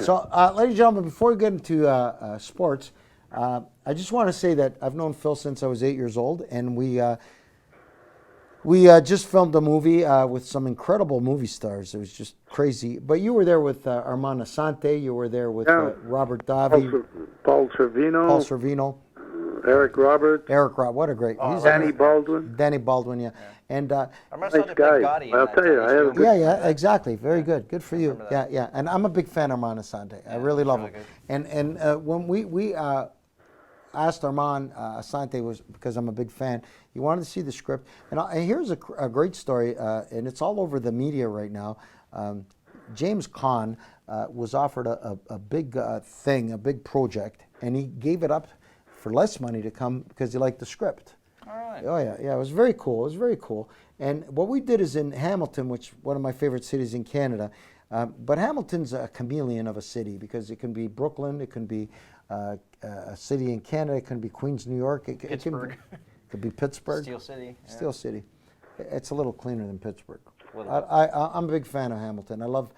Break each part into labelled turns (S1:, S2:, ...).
S1: So, ladies and gentlemen, before we get into sports, I just want to say that I've known Phil since I was 8 years old, and we just filmed a movie with some incredible movie stars. It was just crazy. But you were there with Armand Assante. You were there with Robert Davi.
S2: Paul Sorvino. Eric Roberts.
S1: What a great.
S2: He's Danny Baldwin.
S1: Danny Baldwin, yeah. And
S2: nice guy. I'll tell you, I have a good
S1: yeah, exactly. Very good. Good for you. Yeah. And I'm a big fan of Armand Assante. I really love him. And when we asked Armand Assante, was because I'm a big fan. He wanted to see the script. And here's a great story, and it's all over the media right now. James Caan was offered a big thing, a big project, and he gave it up for less money to come because he liked the script.
S3: All right.
S1: Oh yeah, it was very cool. And what we did is in Hamilton, which one of my favorite cities in Canada, but Hamilton's a chameleon of a city because it can be Brooklyn, it can be a city in Canada, it can be Queens, New York,
S3: Pittsburgh.
S1: It could be Pittsburgh.
S3: Steel City. Yeah.
S1: Steel City. It's a little cleaner than Pittsburgh. I'm a big fan of Hamilton. I love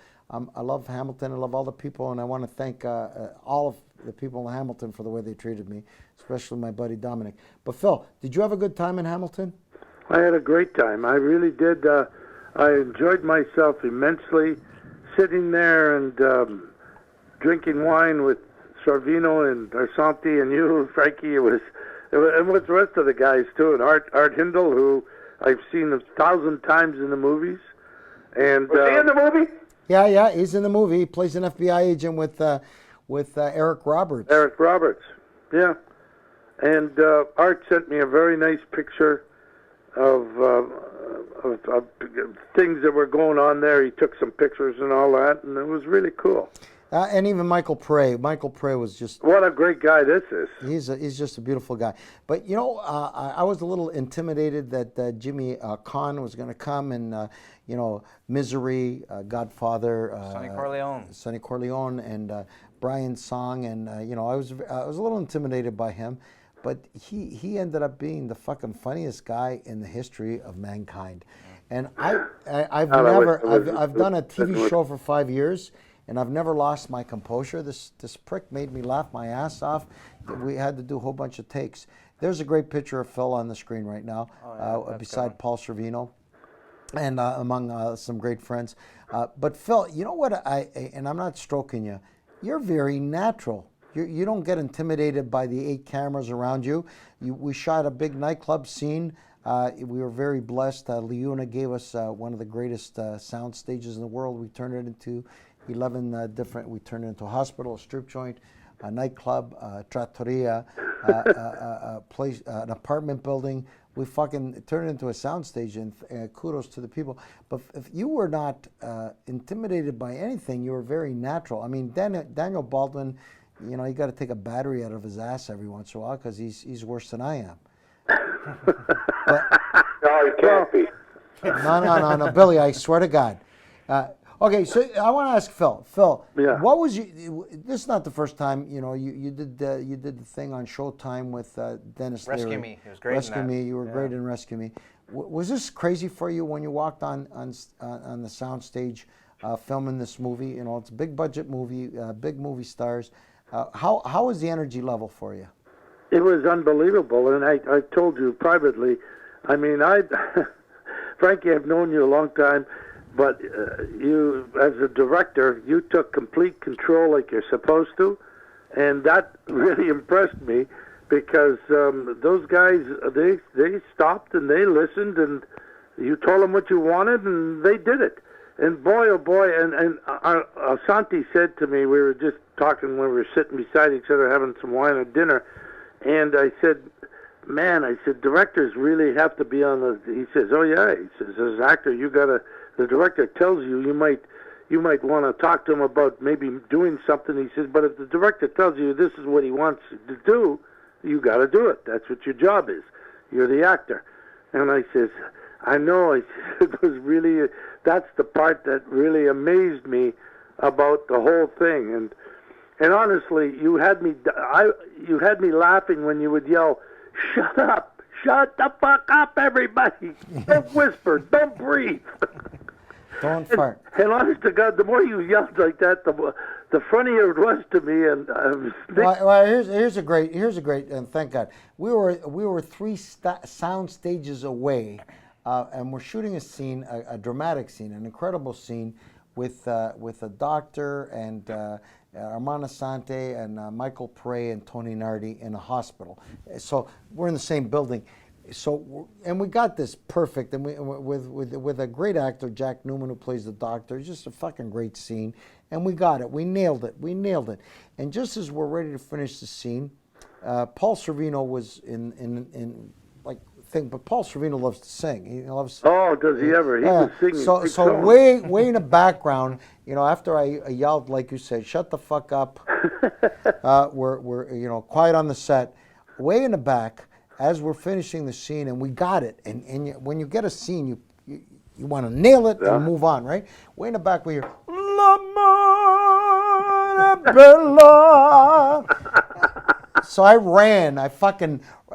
S1: Hamilton. I love all the people, and I want to thank all of the people in Hamilton for the way they treated me, especially my buddy Dominic. But Phil, did you have a good time in Hamilton?
S2: I had a great time. I really did. I enjoyed myself immensely, sitting there and drinking wine with Sorvino and Arsanti and you, Frankie. It was and with the rest of the guys too, and Art Hindle, who I've seen 1,000 times in the movies. And
S4: was he in the movie?
S1: Yeah, he's in the movie. He plays an FBI agent with Eric Roberts.
S2: Eric Roberts, yeah. And Art sent me a very nice picture of things that were going on there. He took some pictures and all that, and it was really cool.
S1: And even Michael Prey. Michael Prey was just...
S2: What a great guy this is.
S1: He's just a beautiful guy. But, you know, I was a little intimidated that Jimmy Caan was going to come and, you know, Misery, Godfather... Sonny Corleone and Brian Song. And, you know, I was a little intimidated by him. But he ended up being the fucking funniest guy in the history of mankind. And I've done a TV show for 5 years, and I've never lost my composure. This prick made me laugh my ass off. We had to do a whole bunch of takes. There's a great picture of Phil on the screen right now, beside Paul Sorvino, and among some great friends. But Phil, you know what? And I'm not stroking you. You're very natural. You don't get intimidated by the 8 cameras around you. We shot a big nightclub scene. We were very blessed. Leuna gave us one of the greatest sound stages in the world. We turned it into 11 different. We turned it into a hospital, a strip joint, a nightclub, a trattoria, a place, an apartment building. We fucking turned it into a sound stage, and kudos to the people. But if you were not intimidated by anything, you were very natural. I mean, Daniel Baldwin, you know, you got to take a battery out of his ass every once in a while because he's worse than I am. But,
S4: no, he can't be.
S1: No, Billy, I swear to God. Okay, so I want to ask Phil. Phil,
S2: yeah.
S1: What was you? This is not the first time you know you did the thing on Showtime with Dennis Leary.
S3: Rescue Me. It was great.
S1: Rescue Me. You were great in Rescue Me. Was this crazy for you when you walked on the soundstage filming this movie? You know, it's a big budget movie, big movie stars. How was the energy level for you?
S2: It was unbelievable, and I told you privately. I mean, Frankie, I've known you a long time. But you, as a director, you took complete control like you're supposed to, and that really impressed me because those guys, they stopped and they listened, and you told them what you wanted, and they did it. And boy, oh boy, and Santi said to me, we were just talking when we were sitting beside each other having some wine at dinner, and I said, man, directors really have to be on the, he says, oh yeah, he says, as an actor, you gotta, the director tells you, you might want to talk to him about maybe doing something. He says, but if the director tells you this is what he wants to do, you got to do it. That's what your job is. You're the actor. And I says, I know. I said, it was really, that's the part that really amazed me about the whole thing. And honestly, you had me laughing when you would yell, "Shut up! Shut the fuck up, everybody! Don't whisper! Don't breathe!"
S1: Don't fart.
S2: And honest to God, the more you yelled like that, the funnier it was to me, and
S1: well, here's a great, and thank God we were three sound stages away, and we're shooting a scene, a dramatic scene, an incredible scene, with a doctor and Armand Assante and Michael Pare and Tony Nardi in a hospital. So we're in the same building. So and we got this perfect, and with a great actor, Jack Newman, who plays the doctor. It's just a fucking great scene, and we got it. We nailed it. And just as we're ready to finish the scene, Paul Sorvino was in like thing, but Paul Sorvino loves to sing. He loves.
S2: Oh, does he ever? He was singing.
S1: So way in the background, after I yelled, like you said, shut the fuck up. We're quiet on the set. Way in the back, as we're finishing the scene, and we got it. And when you get a scene, you want to nail it and move on, right? Way in the back, we hear La Mare Bella. So I ran. I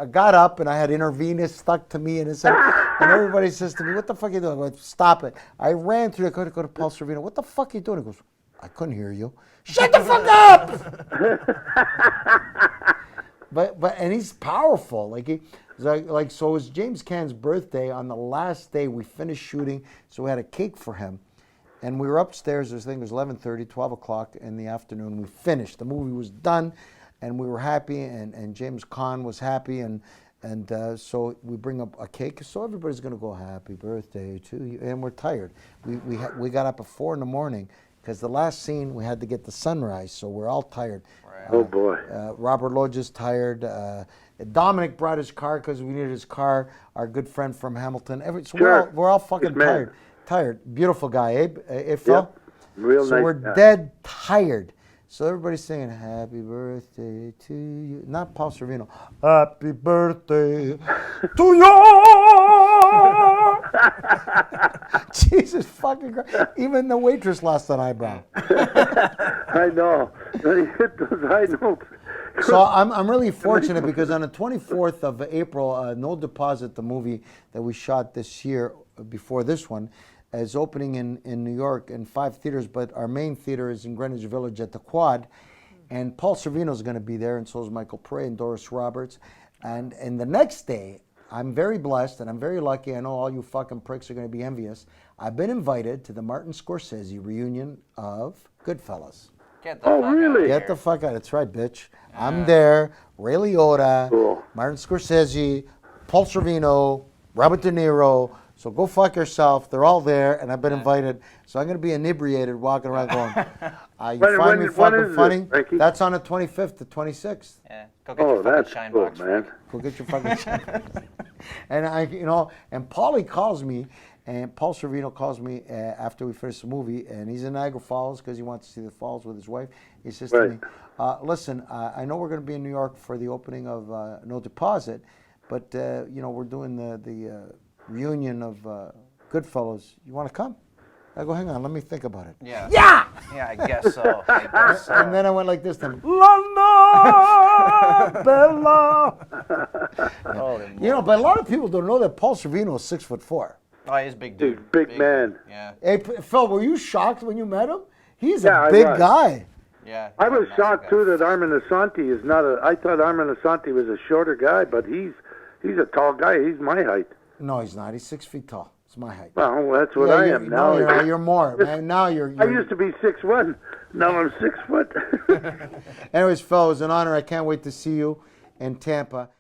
S1: got up, and I had intravenous stuck to me in his head. And everybody says to me, "What the fuck are you doing?" I go, "Stop it." I ran through the go to Paul Sorvino. "What the fuck are you doing?" He goes, "I couldn't hear you." Shut the fuck up! But he's powerful. So it was James Caan's birthday. On the last day, we finished shooting, so we had a cake for him. And we were upstairs, I think it was 11:30, 12 o'clock in the afternoon. We finished. The movie was done, and we were happy, and James Caan was happy, and so we bring up a cake. So everybody's going to go, "Happy birthday to you." And we're tired. We got up at 4 in the morning, because the last scene, we had to get the sunrise, so we're all tired.
S2: Right. Oh, boy.
S1: Robert Lodge's tired. Dominic brought his car because we needed his car. Our good friend from Hamilton. So we're all fucking tired. Beautiful guy, eh, Phil?
S2: Yep. Real
S1: so
S2: nice
S1: we're
S2: guy.
S1: dead tired. So everybody's singing "Happy Birthday to you." Not Paul Sorvino. "Happy birthday to you." Jesus fucking Christ. Even the waitress lost an eyebrow.
S2: I know. He hit those high notes.
S1: So I'm really fortunate, because on the 24th of April, No Deposit, the movie that we shot this year before this one, is opening in New York in 5 theaters, but our main theater is in Greenwich Village at the Quad. And Paul Sorvino is going to be there, and so is Michael Pare and Doris Roberts. And the next day, I'm very blessed and I'm very lucky. I know all you fucking pricks are going to be envious. I've been invited to the Martin Scorsese reunion of Goodfellas.
S4: Get the fuck
S2: really?
S4: out.
S1: Get the fuck out. That's right, bitch. I'm there. Ray Liotta,
S2: Cool.
S1: Martin Scorsese, Paul Sorvino, Robert De Niro. So go fuck yourself. They're all there, and I've been invited. So I'm going to be inebriated walking around going, you find me fucking funny? That's on the 25th to 26th.
S4: Yeah. Go get your fucking shine box,
S2: man.
S1: Go get your fucking shine. And and Paulie calls me, and Paul Sorvino calls me after we finish the movie, and he's in Niagara Falls because he wants to see the falls with his wife. He says to me, "Listen, I know we're going to be in New York for the opening of No Deposit, but we're doing the reunion of Goodfellas. You want to come?" I go, "Hang on, let me think about it."
S4: Yeah.
S1: Yeah!
S4: Yeah, I guess so.
S1: And then I went like this then. La la, Bella. But a lot of people don't know that Paul Sorvino is 6'4".
S4: Oh, he's a big dude.
S2: Dude, big man.
S4: Yeah.
S1: Hey, Phil, were you shocked when you met him? He's
S2: Yeah,
S1: a
S2: I
S1: big
S2: was.
S1: guy.
S4: Yeah.
S2: I was
S4: massive
S2: shocked
S4: guy.
S2: too that Armin Asante is not I thought Armin Asante was a shorter guy, but he's a tall guy. He's my height.
S1: No, he's not. He's 6 feet tall. It's my height.
S2: Well, that's what I am now.
S1: No, you're more. Man, now you're.
S2: I used to be 6'1". Now I'm 6 foot.
S1: Anyways, Phil, it was an honor. I can't wait to see you in Tampa.